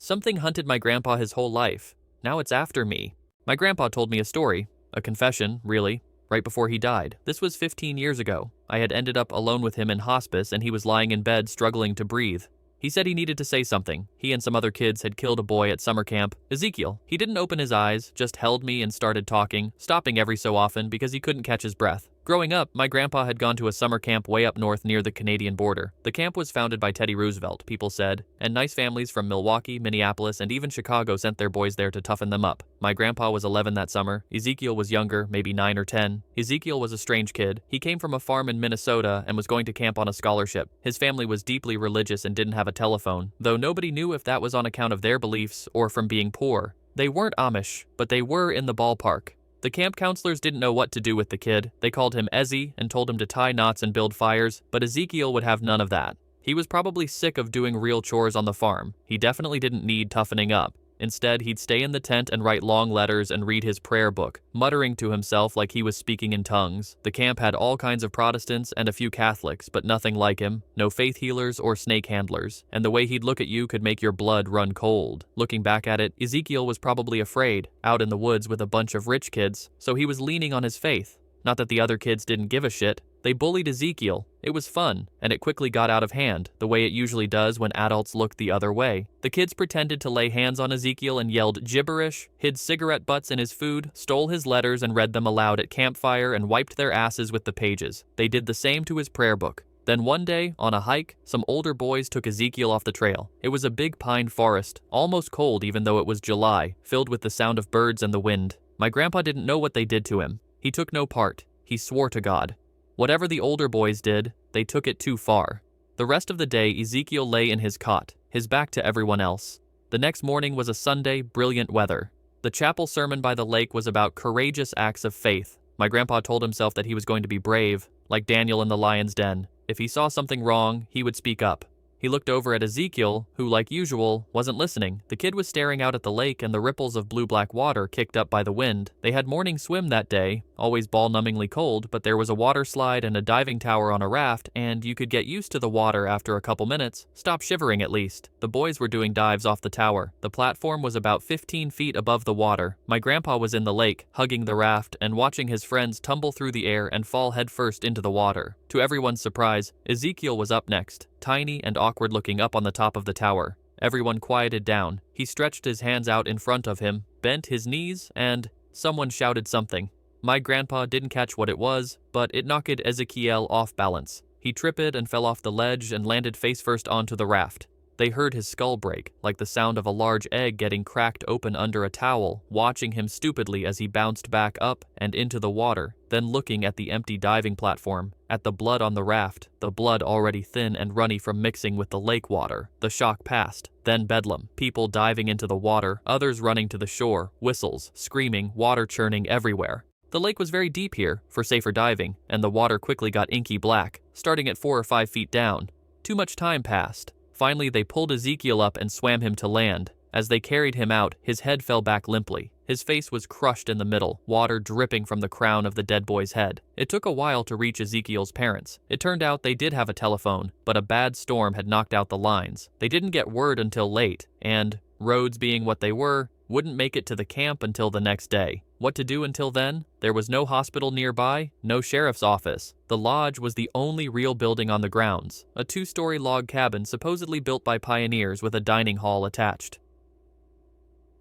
Something hunted my grandpa his whole life. Now it's after me. My grandpa told me a story, a confession, really, right before he died. This was 15 years ago. I had ended up alone with him in hospice and he was lying in bed struggling to breathe. He said he needed to say something. He and some other kids had killed a boy at summer camp, Ezekiel. He didn't open his eyes, just held me and started talking, stopping every so often because he couldn't catch his breath. Growing up, my grandpa had gone to a summer camp way up north near the Canadian border. The camp was founded by Teddy Roosevelt, people said, and nice families from Milwaukee, Minneapolis, and even Chicago sent their boys there to toughen them up. My grandpa was 11 that summer. Ezekiel was younger, maybe 9 or 10. Ezekiel was a strange kid. He came from a farm in Minnesota and was going to camp on a scholarship. His family was deeply religious and didn't have a telephone, though nobody knew if that was on account of their beliefs or from being poor. They weren't Amish, but they were in the ballpark. The camp counselors didn't know what to do with the kid. They called him Ezzy and told him to tie knots and build fires, but Ezekiel would have none of that. He was probably sick of doing real chores on the farm. He definitely didn't need toughening up. Instead, he'd stay in the tent and write long letters and read his prayer book, muttering to himself like he was speaking in tongues. The camp had all kinds of Protestants and a few Catholics, but nothing like him. No faith healers or snake handlers. And the way he'd look at you could make your blood run cold. Looking back at it, Ezekiel was probably afraid, out in the woods with a bunch of rich kids, so he was leaning on his faith. Not that the other kids didn't give a shit. They bullied Ezekiel. It was fun, and it quickly got out of hand, the way it usually does when adults look the other way. The kids pretended to lay hands on Ezekiel and yelled gibberish, hid cigarette butts in his food, stole his letters and read them aloud at campfire and wiped their asses with the pages. They did the same to his prayer book. Then one day, on a hike, some older boys took Ezekiel off the trail. It was a big pine forest, almost cold even though it was July, filled with the sound of birds and the wind. My grandpa didn't know what they did to him. He took no part. He swore to God. Whatever the older boys did, they took it too far. The rest of the day, Ezekiel lay in his cot, his back to everyone else. The next morning was a Sunday, brilliant weather. The chapel sermon by the lake was about courageous acts of faith. My grandpa told himself that he was going to be brave, like Daniel in the lion's den. If he saw something wrong, he would speak up. He looked over at Ezekiel, who, like usual, wasn't listening. The kid was staring out at the lake and the ripples of blue-black water kicked up by the wind. They had morning swim that day, always ball-numbingly cold, but there was a water slide and a diving tower on a raft, and you could get used to the water after a couple minutes. Stop shivering at least. The boys were doing dives off the tower. The platform was about 15 feet above the water. My grandpa was in the lake, hugging the raft and watching his friends tumble through the air and fall headfirst into the water. To everyone's surprise, Ezekiel was up next, tiny and awkward looking up on the top of the tower. Everyone quieted down. He stretched his hands out in front of him, bent his knees, and someone shouted something. My grandpa didn't catch what it was, but it knocked Ezekiel off balance. He tripped and fell off the ledge and landed face first onto the raft. They heard his skull break, like the sound of a large egg getting cracked open under a towel, watching him stupidly as he bounced back up and into the water, then looking at the empty diving platform, at the blood on the raft, the blood already thin and runny from mixing with the lake water. The shock passed. Then bedlam, people diving into the water, others running to the shore, whistles, screaming, water churning everywhere. The lake was very deep here, for safer diving, and the water quickly got inky black, starting at 4 or 5 feet down. Too much time passed. Finally, they pulled Ezekiel up and swam him to land. As they carried him out, his head fell back limply. His face was crushed in the middle, water dripping from the crown of the dead boy's head. It took a while to reach Ezekiel's parents. It turned out they did have a telephone, but a bad storm had knocked out the lines. They didn't get word until late, and, roads being what they were, wouldn't make it to the camp until the next day. What to do until then? There was no hospital nearby, no sheriff's office. The lodge was the only real building on the grounds, a 2-story log cabin supposedly built by pioneers with a dining hall attached.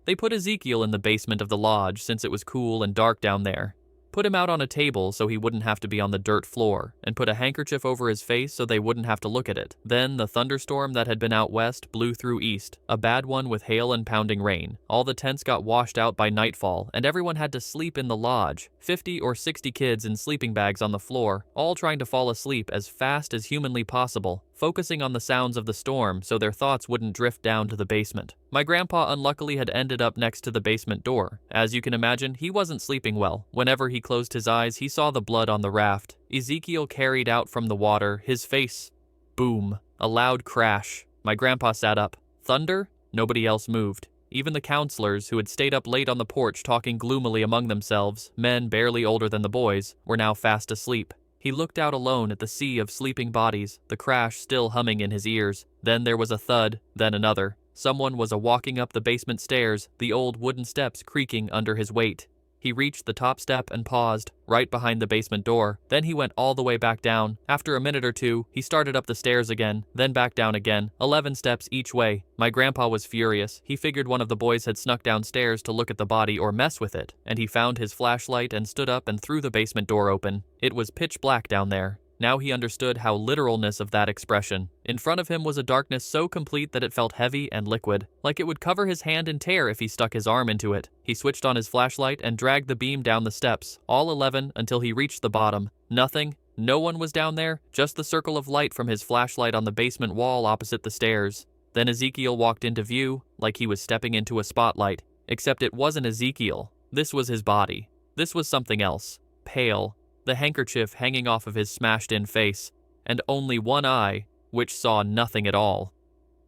They put Ezekiel in the basement of the lodge since it was cool and dark down there. Put him out on a table so he wouldn't have to be on the dirt floor, and put a handkerchief over his face so they wouldn't have to look at it. Then the thunderstorm that had been out west blew through east, a bad one with hail and pounding rain. All the tents got washed out by nightfall, and everyone had to sleep in the lodge. 50 or 60 kids in sleeping bags on the floor, all trying to fall asleep as fast as humanly possible, focusing on the sounds of the storm so their thoughts wouldn't drift down to the basement. My grandpa unluckily had ended up next to the basement door. As you can imagine, he wasn't sleeping well. Whenever he closed his eyes, he saw the blood on the raft. Ezekiel carried out from the water, his face. Boom. A loud crash. My grandpa sat up. Thunder? Nobody else moved. Even the counselors, who had stayed up late on the porch talking gloomily among themselves, men barely older than the boys, were now fast asleep. He looked out alone at the sea of sleeping bodies, the crash still humming in his ears. Then there was a thud, then another. Someone was walking up the basement stairs, the old wooden steps creaking under his weight. He reached the top step and paused, right behind the basement door. Then he went all the way back down. After a minute or two, he started up the stairs again, then back down again, 11 steps each way. My grandpa was furious. He figured one of the boys had snuck downstairs to look at the body or mess with it, and he found his flashlight and stood up and threw the basement door open. It was pitch black down there. Now he understood how literalness of that expression. In front of him was a darkness so complete that it felt heavy and liquid, like it would cover his hand and tear if he stuck his arm into it. He switched on his flashlight and dragged the beam down the steps, all 11, until he reached the bottom. Nothing. No one was down there, just the circle of light from his flashlight on the basement wall opposite the stairs. Then Ezekiel walked into view, like he was stepping into a spotlight. Except it wasn't Ezekiel. This was his body. This was something else. Pale. The handkerchief hanging off of his smashed-in face, and only one eye, which saw nothing at all.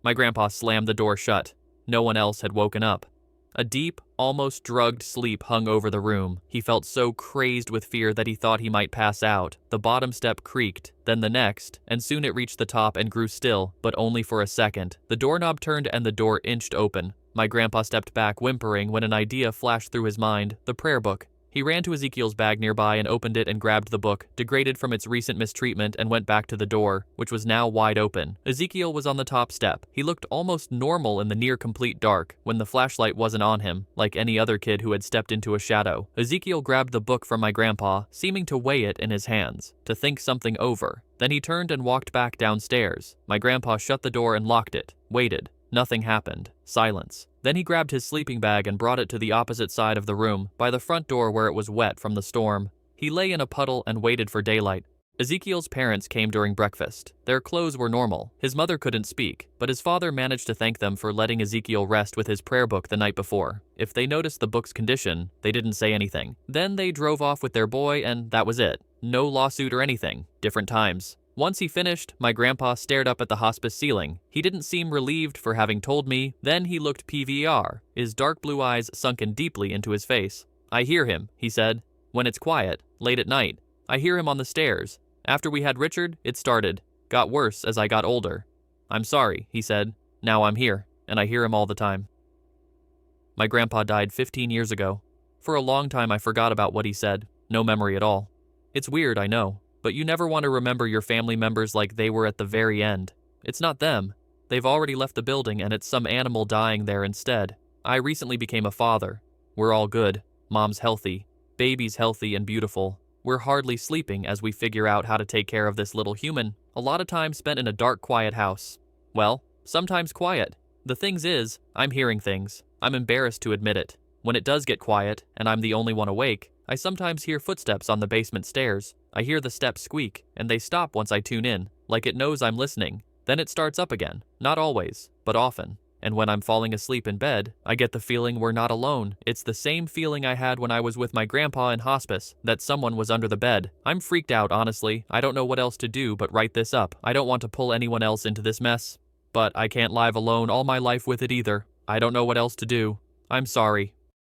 My grandpa slammed the door shut. No one else had woken up. A deep, almost drugged sleep hung over the room. He felt so crazed with fear that he thought he might pass out. The bottom step creaked, then the next, and soon it reached the top and grew still, but only for a second. The doorknob turned and the door inched open. My grandpa stepped back, whimpering, when an idea flashed through his mind: the prayer book. He ran to Ezekiel's bag nearby and opened it and grabbed the book, degraded from its recent mistreatment, and went back to the door, which was now wide open. Ezekiel was on the top step. He looked almost normal in the near-complete dark, when the flashlight wasn't on him, like any other kid who had stepped into a shadow. Ezekiel grabbed the book from my grandpa, seeming to weigh it in his hands, to think something over. Then he turned and walked back downstairs. My grandpa shut the door and locked it, waited. Nothing happened. Silence. Then he grabbed his sleeping bag and brought it to the opposite side of the room, by the front door where it was wet from the storm. He lay in a puddle and waited for daylight. Ezekiel's parents came during breakfast. Their clothes were normal. His mother couldn't speak, but his father managed to thank them for letting Ezekiel rest with his prayer book the night before. If they noticed the book's condition, they didn't say anything. Then they drove off with their boy, and that was it. No lawsuit or anything. Different times. Once he finished, my grandpa stared up at the hospice ceiling. He didn't seem relieved for having told me. Then he looked PVR, his dark blue eyes sunken deeply into his face. "I hear him," he said. "When it's quiet, late at night. I hear him on the stairs. After we had Richard, it started. Got worse as I got older. I'm sorry," he said. "Now I'm here, and I hear him all the time." My grandpa died 15 years ago. For a long time I forgot about what he said. No memory at all. It's weird, I know. But you never want to remember your family members like they were at the very end. It's not them. They've already left the building and it's some animal dying there instead. I recently became a father. We're all good. Mom's healthy. Baby's healthy and beautiful. We're hardly sleeping as we figure out how to take care of this little human. A lot of time spent in a dark, quiet house. Well, sometimes quiet. The thing is, I'm hearing things. I'm embarrassed to admit it. When it does get quiet, and I'm the only one awake, I sometimes hear footsteps on the basement stairs. I hear the steps squeak, and they stop once I tune in, like it knows I'm listening. Then it starts up again. Not always, but often. And when I'm falling asleep in bed, I get the feeling we're not alone. It's the same feeling I had when I was with my grandpa in hospice, that someone was under the bed. I'm freaked out, honestly. I don't know what else to do but write this up. I don't want to pull anyone else into this mess. But I can't live alone all my life with it either. I don't know what else to do. I'm sorry.